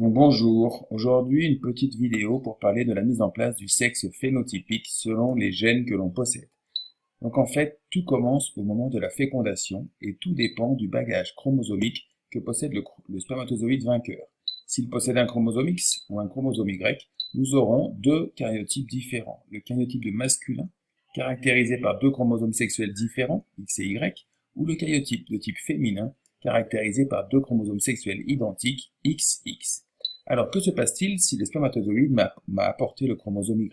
Donc, bonjour, aujourd'hui une petite vidéo pour parler de la mise en place du sexe phénotypique selon les gènes que l'on possède. Donc en fait, tout commence au moment de la fécondation et tout dépend du bagage chromosomique que possède le spermatozoïde vainqueur. S'il possède un chromosome X ou un chromosome Y, nous aurons deux karyotypes différents. Le karyotype de masculin, caractérisé par deux chromosomes sexuels différents, X et Y, ou le karyotype de type féminin, caractérisé par deux chromosomes sexuels identiques, XX. Alors que se passe-t-il si le spermatozoïde m'a apporté le chromosome Y?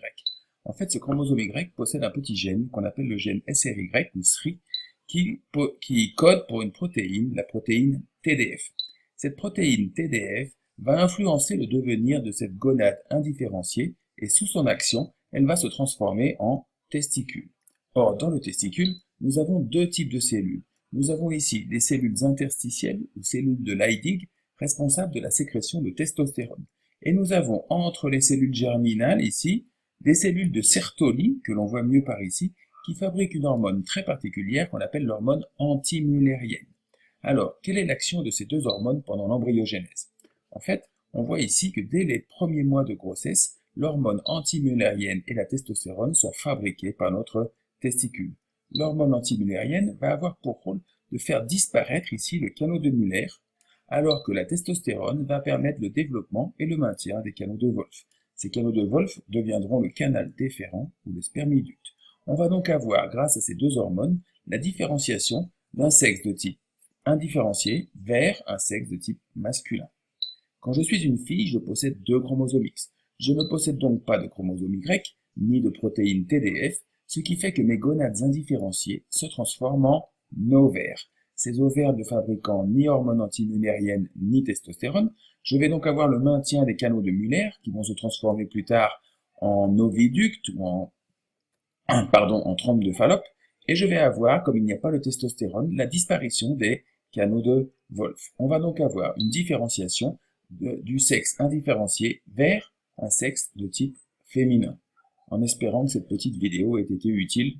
En fait, ce chromosome Y possède un petit gène qu'on appelle le gène SRY ou SRY qui code pour une protéine, la protéine TDF. Cette protéine TDF va influencer le devenir de cette gonade indifférenciée et sous son action, elle va se transformer en testicule. Or, dans le testicule, nous avons deux types de cellules. Nous avons ici des cellules interstitielles ou cellules de Leydig responsables de la sécrétion de testostérone. Et nous avons entre les cellules germinales ici des cellules de Sertoli, que l'on voit mieux par ici, qui fabriquent une hormone très particulière qu'on appelle l'hormone antimullérienne. Alors, quelle est l'action de ces deux hormones pendant l'embryogenèse? En fait, on voit ici que dès les premiers mois de grossesse, l'hormone antimullérienne et la testostérone sont fabriquées par notre testicule. L'hormone antimullérienne va avoir pour rôle de faire disparaître ici le canot de Muller, alors que la testostérone va permettre le développement et le maintien des canaux de Wolff. Ces canaux de Wolff deviendront le canal déférent ou le spermiducte. On va donc avoir, grâce à ces deux hormones, la différenciation d'un sexe de type indifférencié vers un sexe de type masculin. Quand je suis une fille, je possède deux chromosomes X. Je ne possède donc pas de chromosome Y, ni de protéine TDF, ce qui fait que mes gonades indifférenciées se transforment en ovaires. Ces ovaires ne fabriquant ni hormone antimullérienne ni testostérone, je vais donc avoir le maintien des canaux de Muller qui vont se transformer plus tard en oviducte ou en trompe de Fallope, et je vais avoir, comme il n'y a pas le testostérone, la disparition des canaux de Wolff. On va donc avoir une différenciation du sexe indifférencié vers un sexe de type féminin. En espérant que cette petite vidéo ait été utile